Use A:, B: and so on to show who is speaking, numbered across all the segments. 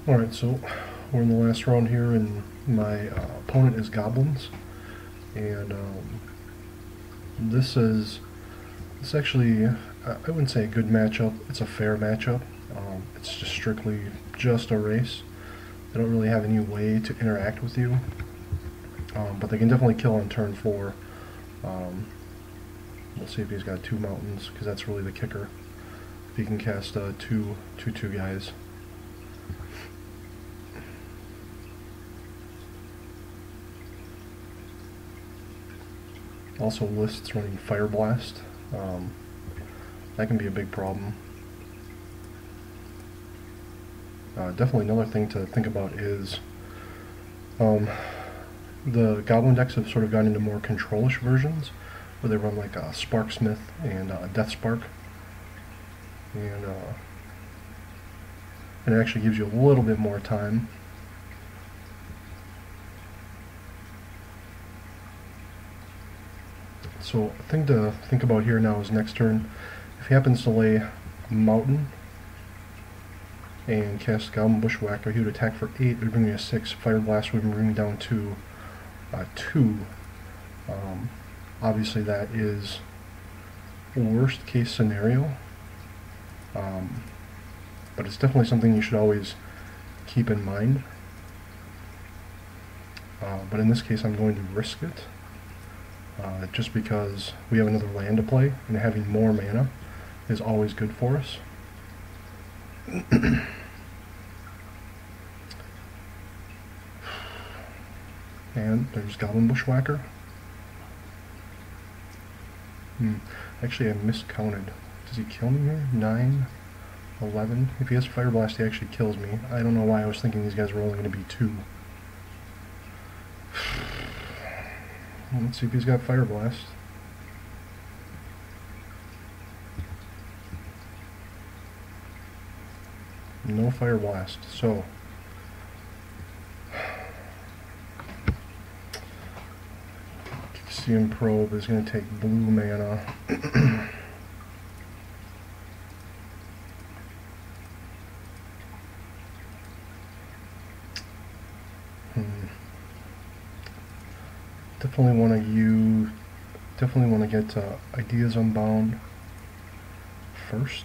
A: Alright, so we're in the last round here, and my opponent is Goblins, and this is actually, I wouldn't say a good matchup, it's a fair matchup. It's just strictly just a race. They don't really have any way to interact with you, but they can definitely kill on turn 4. We'll see if he's got 2 mountains, because that's really the kicker. If he can cast 2 guys. Also lists running Fire Blast. That can be a big problem. Definitely another thing to think about is the Goblin decks have sort of gone into more control-ish versions, where they run like Sparksmith and Death Spark, and it actually gives you a little bit more time. So a thing to think about here now is next turn, if he happens to lay a mountain and cast Goblin Bushwhacker, he would attack for 8, it would bring me a 6, Fire Blast would bring me down to 2. Obviously that is worst case scenario, but it's definitely something you should always keep in mind. But in this case I'm going to risk it. Just because we have another land to play, and having more mana is always good for us. And there's Goblin Bushwhacker. Actually I miscounted. Does he kill me here? 9, 11. If he has Fire Blast he actually kills me. I don't know why I was thinking these guys were only going to be 2. Let's see if he's got Fire Blast. No Fire Blast. So Caxian Probe is going to take blue mana. Definitely want to get Ideas Unbound first.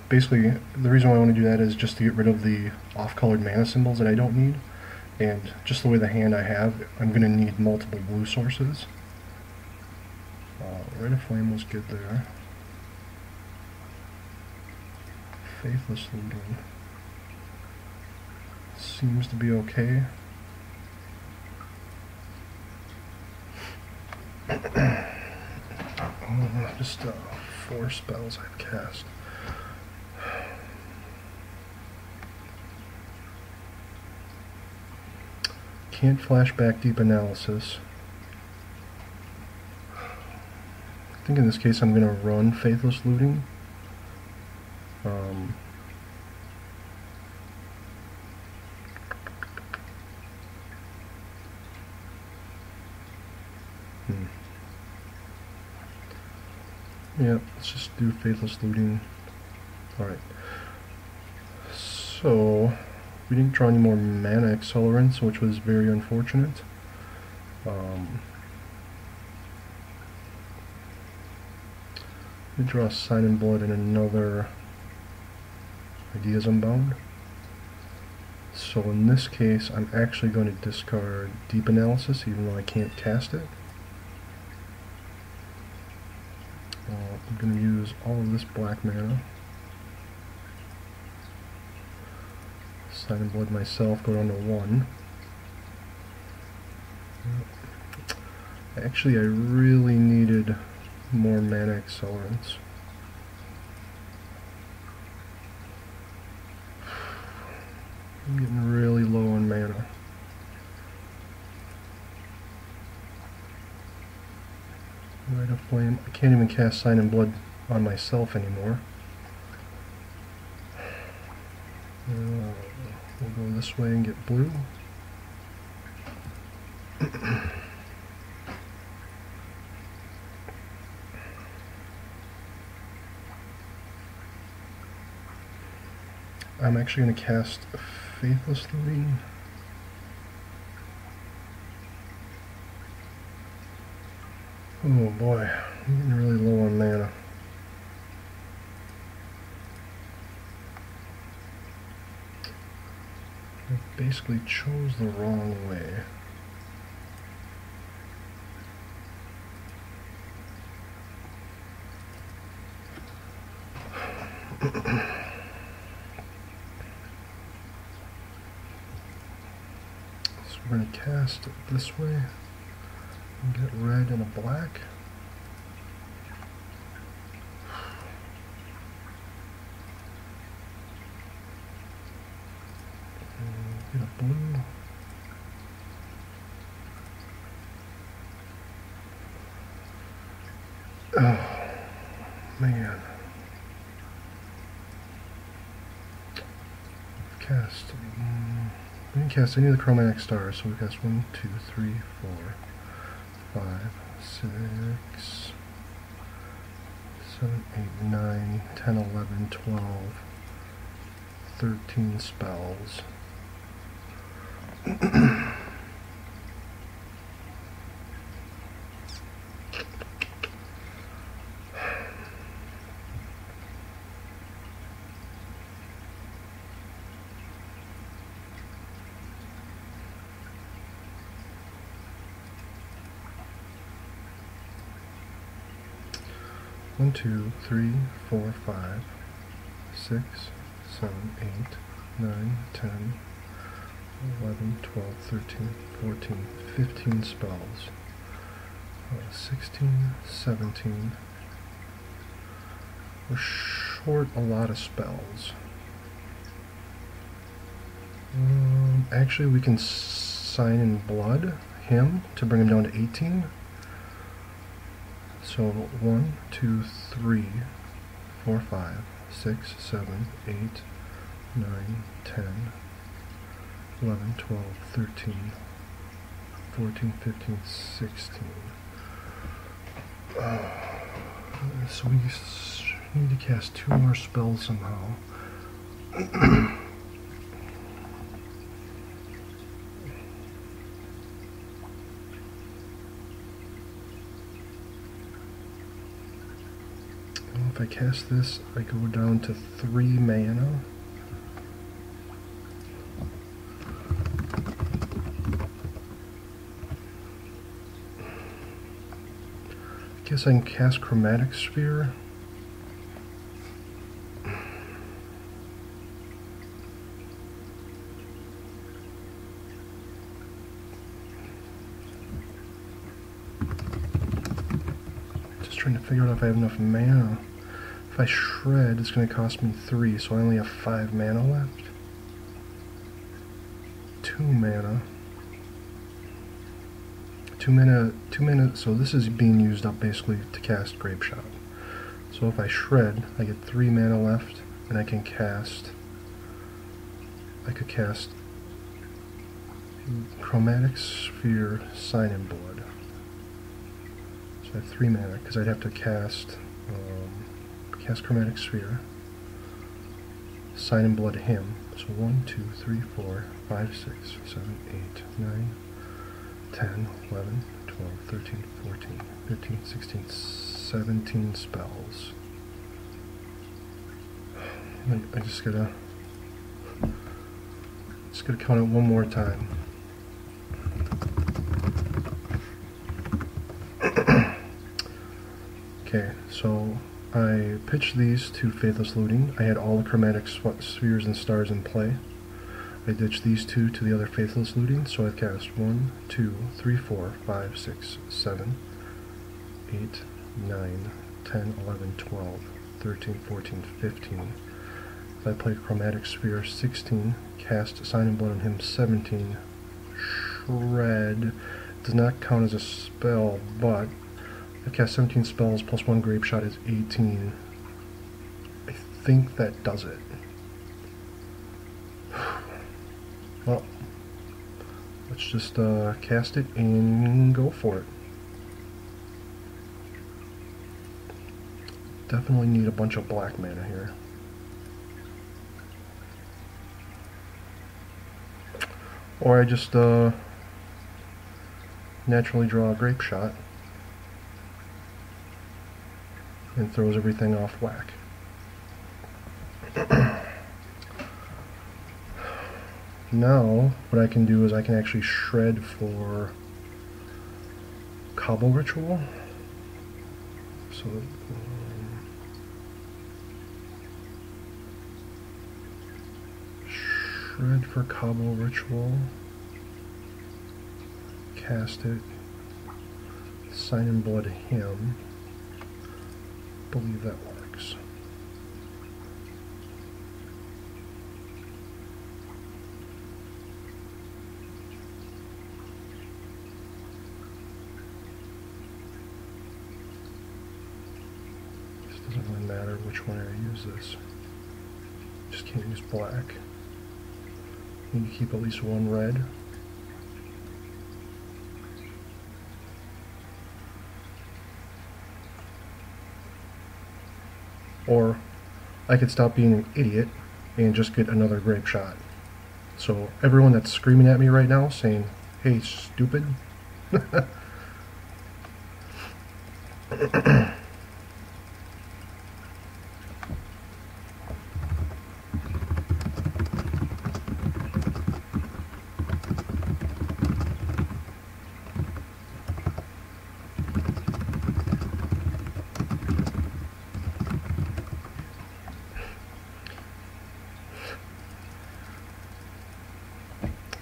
A: Basically, the reason why I want to do that is just to get rid of the off-colored mana symbols that I don't need, and just the way the hand I have, I'm going to need multiple blue sources. Red of Flame was good there. Faithless Looting seems to be okay. Just 4 spells I've cast. Can't flashback Deep Analysis. I think in this case I'm going to run Faithless Looting. Yeah, let's just do Faithless Looting. Alright. So, we didn't draw any more mana accelerants, which was very unfortunate. We draw Sign in Blood and another Ideas Unbound. So in this case, I'm actually going to discard Deep Analysis, even though I can't cast it. I'm going to use all of this black mana. Sign in Blood myself, go down to 1. Actually, I really needed more mana accelerants. I'm getting really low on mana. Red of Flame. I can't even cast Sign in Blood on myself anymore. We'll go this way and get blue. I'm actually going to cast Faithless Looting. Oh boy, I'm getting really low on mana. I basically chose the wrong way. So we're going to cast it this way and get red and a black. And get a blue. Oh, man. Cast. We didn't cast any of the chromatic stars, so we cast 1, 2, 3, 4, 5, 6, 7, 8, 9, 10, 11, 12, 13 spells. One, 2, 3, 4, 5, 6, 7, 8, 9, 10, 11, 12, 13, 14, 15 spells. 16, 17. We're short a lot of spells. Actually, we can sign in blood him to bring him down to 18. So 1, 2, 3, 4, 5, 6, 7, 8, 9, 10, 11, 12, 13, 14, 15, 16. So we need to cast 2 more spells somehow. If I cast this, I go down to 3 mana. I guess I can cast Chromatic Sphere. Just trying to figure out if I have enough mana. If I shred, it's going to cost me 3, so I only have 5 mana left. 2 mana. 2 mana, so this is being used up basically to cast Grape Shot. So if I shred, I get 3 mana left, and I could cast Chromatic Sphere, Sign in Blood. So I have 3 mana, because I'd have to cast Chromatic Sphere, Sign in Blood him. So 1, 2, 3, 4, 5, 6, 7, 8, 9, 10, 11, 12, 13, 14, 15, 16, 17 spells. I just gotta count it one more time. Okay, so I pitched these to Faithless Looting. I had all the chromatic spheres and stars in play. I ditched these 2 to the other Faithless Looting, so I've cast 1, 2, 3, 4, 5, 6, 7, 8, 9, 10, 11, 12, 13, 14, 15. If I play Chromatic Sphere 16, cast Sign in Blood on him 17, Shred does not count as a spell, but I've cast 17 spells plus 1 Grape Shot is 18. I think that does it. Well, let's just cast it and go for it. Definitely need a bunch of black mana here. Or I just naturally draw a grape shot and throws everything off whack. Now, what I can do is I can actually shred for Cobble Ritual. So, shred for Cobble Ritual, cast it, Sign in Blood him. Believe that works. This doesn't really matter which one I use this. Just can't use black. Need to keep at least one red. Or I could stop being an idiot and just get another grape shot. So everyone that's screaming at me right now saying, "Hey, stupid."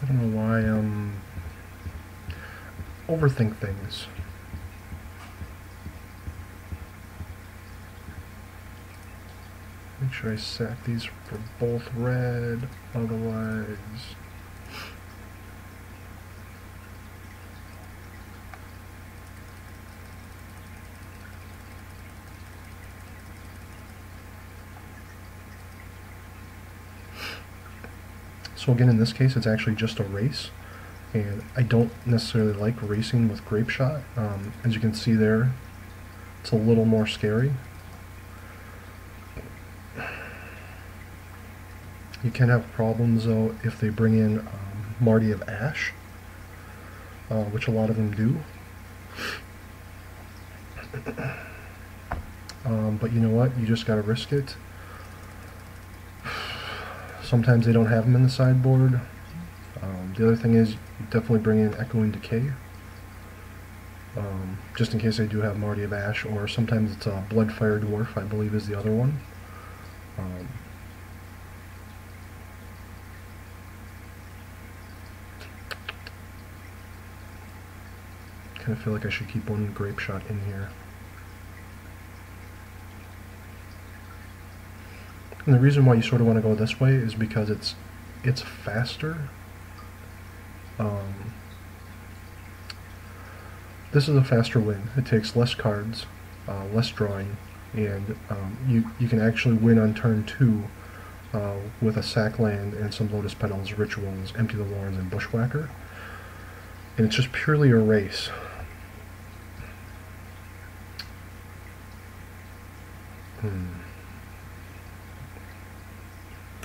A: I don't know why overthink things. Make sure I sack these for both red, otherwise so again, in this case, it's actually just a race, and I don't necessarily like racing with grape shot. As you can see there, it's a little more scary. You can have problems though if they bring in Marty of Ash, which a lot of them do. But you know what? You just gotta risk it. Sometimes they don't have them in the sideboard. The other thing is, you definitely bring in Echoing Decay, just in case they do have Marty of Ash, or sometimes it's a Bloodfire Dwarf, I believe is the other one. Kind of feel like I should keep one grape shot in here. And the reason why you sort of want to go this way is because it's faster. This is a faster win. It takes less cards, less drawing, and you can actually win on turn 2 with a sack land and some Lotus Petals, Rituals, Empty the Warrens, and Bushwhacker. And it's just purely a race.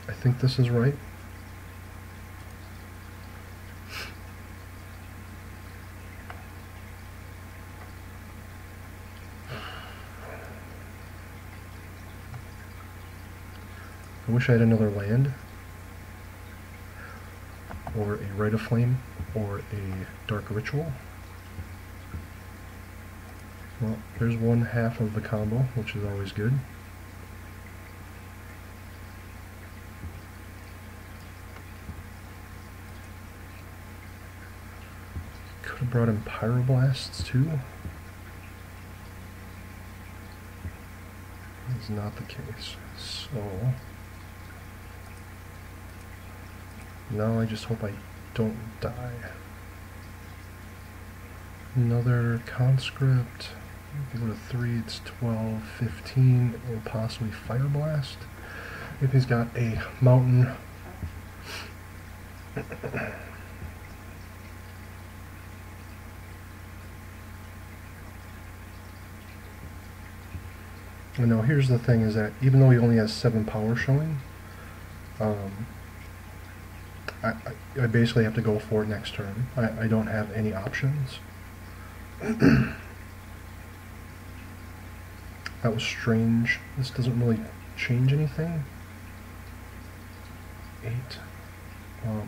A: I think this is right. I wish I had another land, or a Rite of Flame, or a Dark Ritual. Well, there's one half of the combo, which is always good. Could have brought in Pyroblasts too. That's not the case. So now I just hope I don't die. Another Conscript. If you go to 3, it's 12, 15, or possibly Fire Blast. If he's got a Mountain. And now here's the thing, is that even though he only has 7 power showing, I basically have to go for it next turn. I don't have any options. That was strange. This doesn't really change anything. 8.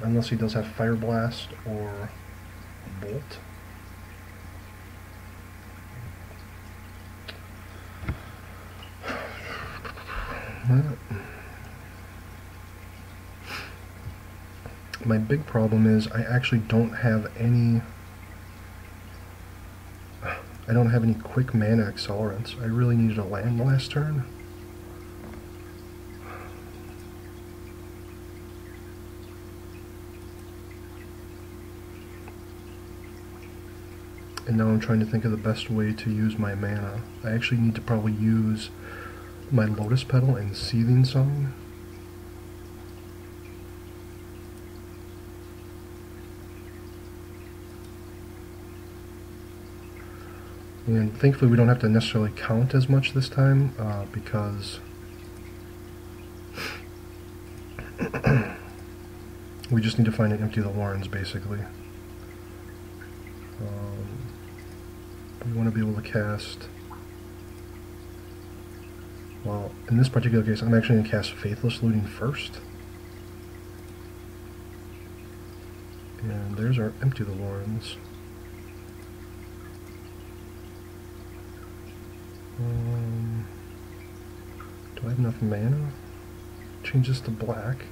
A: Unless he does have Fire Blast or a Bolt. My big problem is I actually don't have any quick mana accelerants. I really needed a land last turn. And now I'm trying to think of the best way to use my mana. I actually need to probably use my Lotus Petal and Seething Song. And thankfully we don't have to necessarily count as much this time, because we just need to find and empty the Warrens, basically. We want to be able to cast... Well, in this particular case, I'm actually going to cast Faithless Looting first. And there's our Empty the Warrens. Do I have enough mana? Change this to black.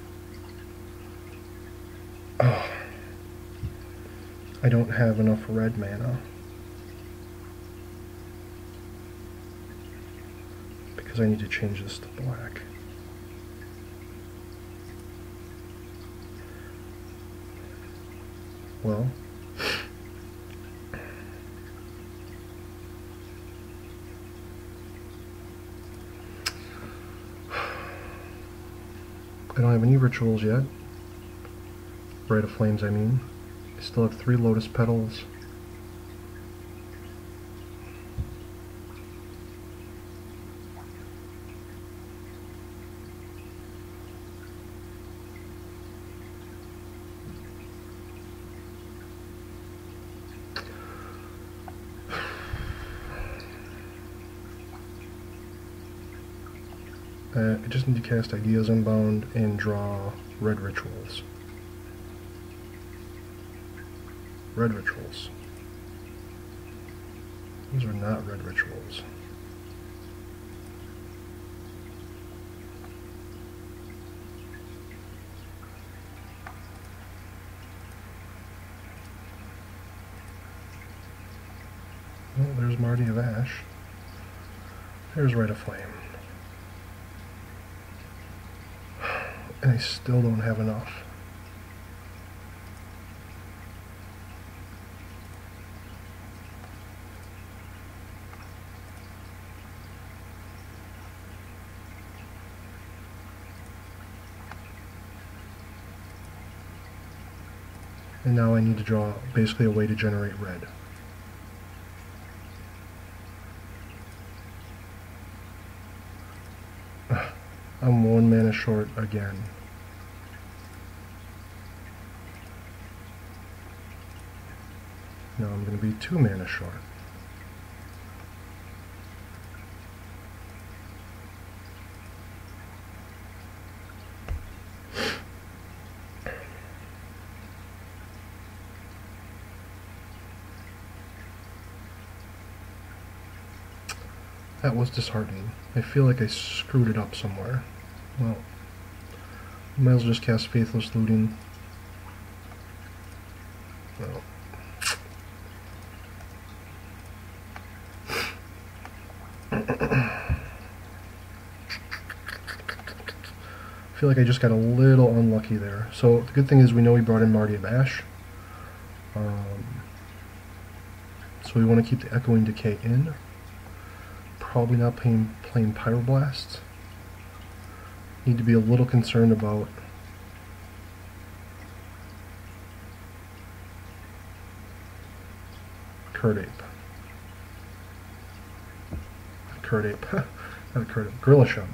A: Oh, I don't have enough red mana. Because I need to change this to black. Well, I don't have any rituals yet. Rite of Flames, I mean. I still have 3 Lotus Petals. I just need to cast Ideas Unbound and draw red rituals. Red rituals. These are not red rituals. Well, there's Marty of Ash. There's Rite of Flame. And I still don't have enough. And now I need to draw basically a way to generate red. I'm 1 mana short again. Now I'm going to be 2 mana short. That was disheartening. I feel like I screwed it up somewhere. Well, might as well just cast Faithless Looting. Well, I feel like I just got a little unlucky there. So the good thing is we know we brought in Marty of Ash. So we want to keep the Echoing Decay in. Probably not playing Pyroblasts. Need to be a little concerned about Curd Ape. Curd Ape. Not a Curd Ape. Gorilla Shaman.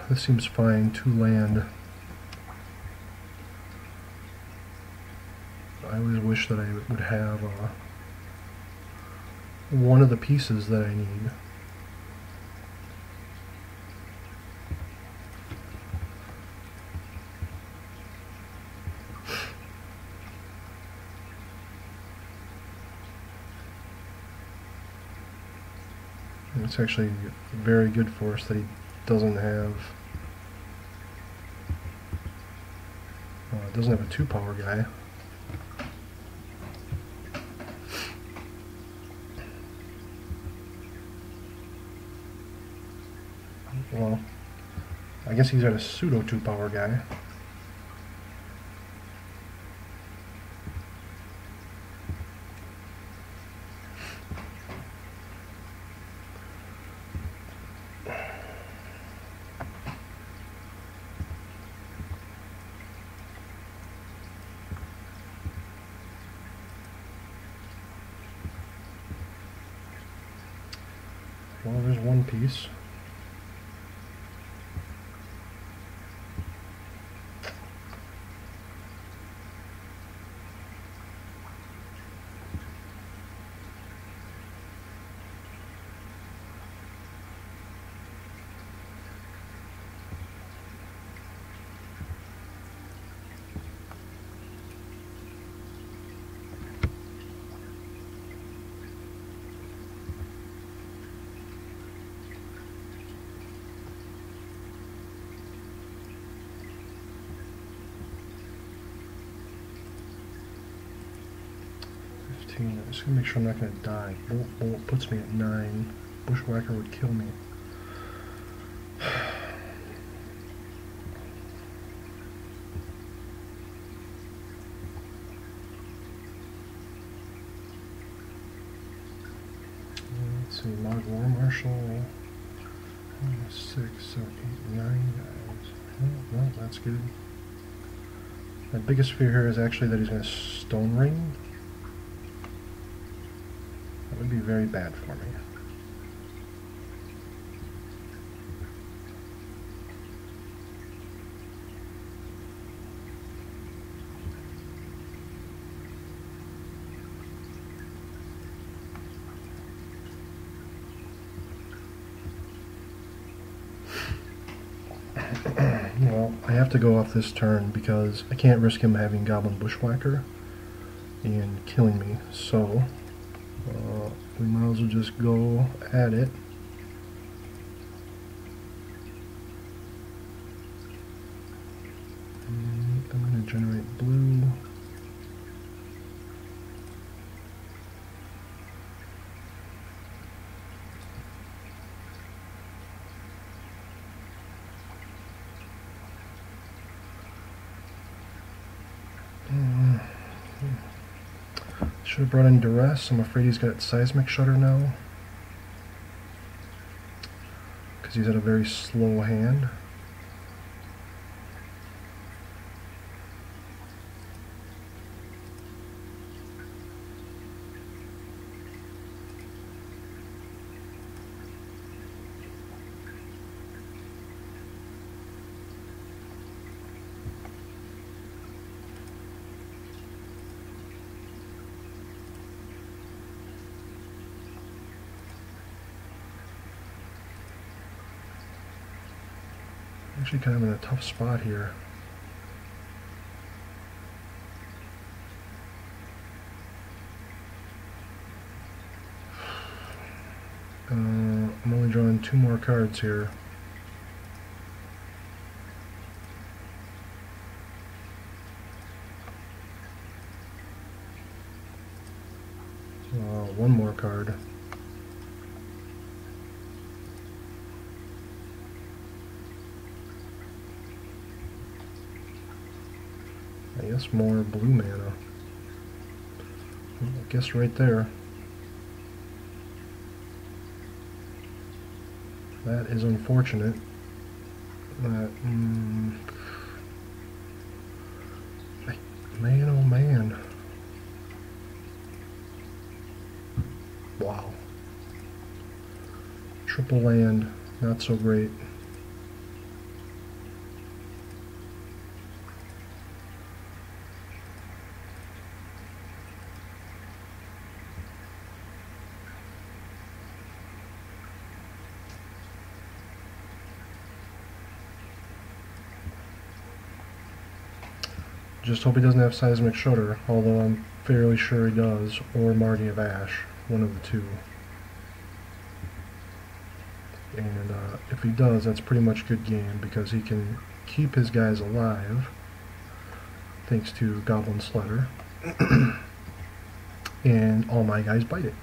A: this seems fine. 2 land. I always wish that I would have one of the pieces that I need. And it's actually very good for us that he doesn't have a 2-power guy. Well, I guess he's got a pseudo 2-power guy. Well, there's one piece. I'm just gonna make sure I'm not gonna die. Bolt puts me at 9. Bushwhacker would kill me. Let's see, Log War Marshal. 6, 7, 8, 9 guys. Oh, well, that's good. My biggest fear here is actually that he's gonna Stone Ring. That would be very bad for me. Well, I have to go off this turn because I can't risk him having Goblin Bushwhacker and killing me, so we might as well just go at it. And I'm going to generate blue. Should have brought in Duress. I'm afraid he's got Seismic Shutter now, because he's at a very slow hand. Actually kind of in a tough spot here. I'm only drawing 2 more cards here. One more card. I guess more blue mana. I guess right there. That is unfortunate. That, man, oh man. Wow. Triple land, not so great. Just hope he doesn't have Seismic Shudder, although I'm fairly sure he does, or Marty of Ash, one of the two. And if he does, that's pretty much good game, because he can keep his guys alive, thanks to Goblin Sledder, and all my guys bite it.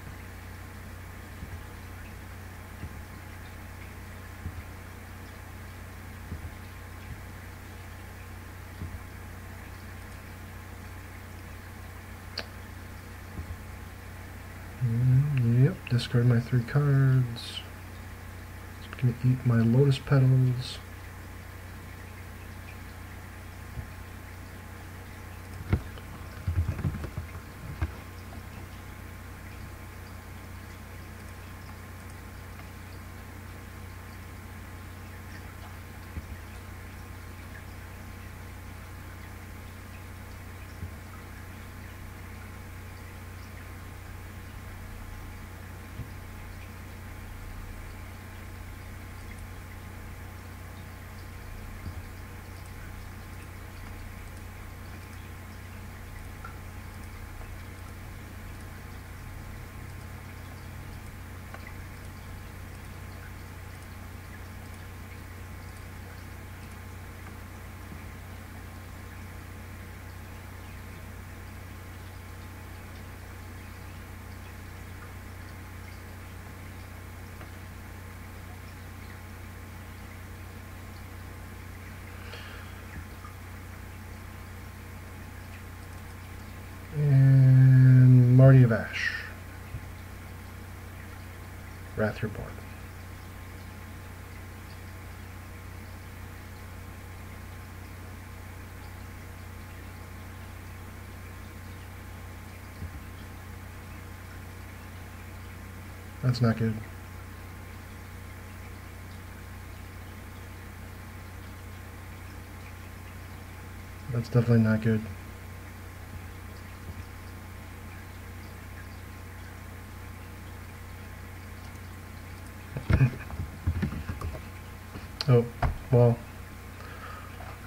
A: Yep, discard my 3 cards. It's going to eat my Lotus Petals. And Marty of Ash. Wrath Your Born. That's not good. That's definitely not good. Oh, well,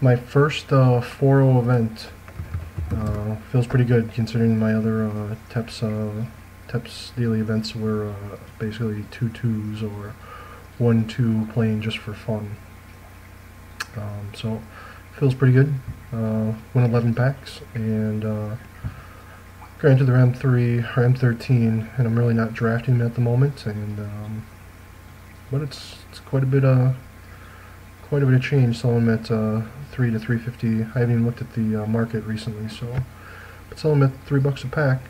A: my first 4-0 event feels pretty good, considering my other TPPS daily events were basically 2-2s or 1-2 playing just for fun. So feels pretty good. Won 11 packs, and granted they're M3 or M13, and I'm really not drafting them at the moment, and but it's quite a bit of change selling them at 3 to 350. I haven't even looked at the market recently, so but selling them at $3 a pack.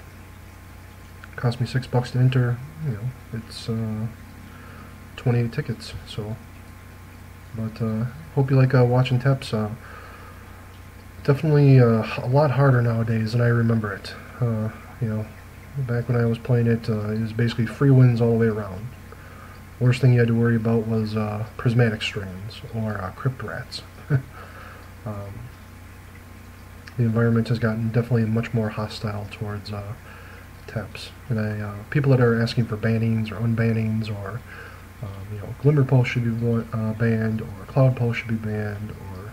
A: Cost me $6 to enter. You know, it's 28 tickets. So, but hope you like watching TPPS. Definitely a lot harder nowadays than I remember it. You know, back when I was playing it, it was basically free wins all the way around. Worst thing you had to worry about was prismatic strains or crypt rats. The environment has gotten definitely much more hostile towards TPPS, and people that are asking for bannings or unbannings, or you know, Glimmer Pulse should be banned, or Cloud Pulse should be banned, or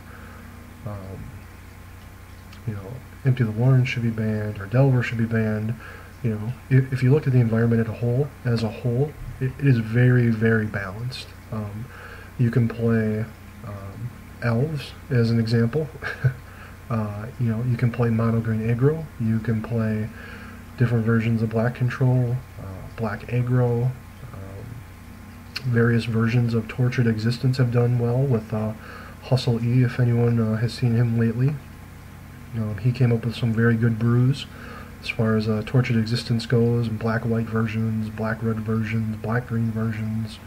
A: you know, Empty the Warren should be banned, or Delver should be banned. You know, if you look at the environment as a whole, it is very, very balanced. You can play elves as an example. You know, you can play mono green aggro. You can play different versions of black control, black aggro. Various versions of Tortured Existence have done well with Hustle E. If anyone has seen him lately, he came up with some very good brews as far as Tortured Existence goes, and black-white versions, black-red versions, black-green versions.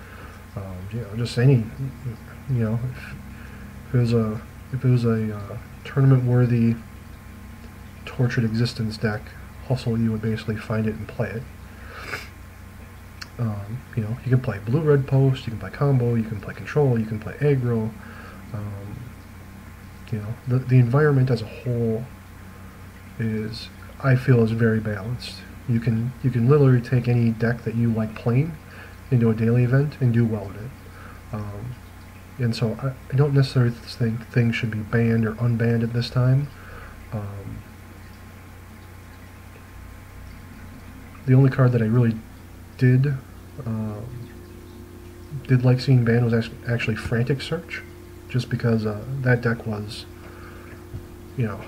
A: You know, just any. You know, if it was a tournament-worthy Tortured Existence deck, Hustle E would basically find it and play it. You know, you can play blue-red post, you can play combo, you can play control, you can play aggro. You know, the environment as a whole is, I feel, is very balanced. You can literally take any deck that you like playing into a daily event and do well with it. And so I don't necessarily think things should be banned or unbanned at this time. The only card that I really did like seeing banned was actually Frantic Search, just because that deck was, you know,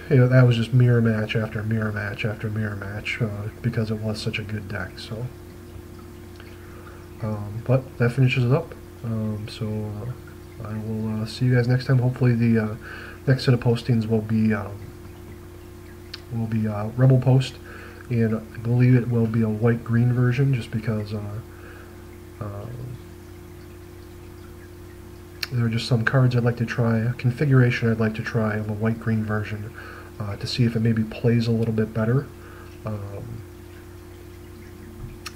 A: that was just mirror match after mirror match after mirror match because it was such a good deck. So, but that finishes it up. I will see you guys next time. Hopefully, the next set of postings will be Rebel Post, and I believe it will be a white-green version, just because there are just some cards I'd like to try, a configuration I'd like to try of a white-green version to see if it maybe plays a little bit better,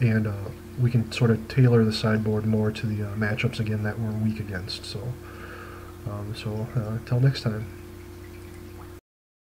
A: and we can sort of tailor the sideboard more to the matchups again that we're weak against. So, till next time.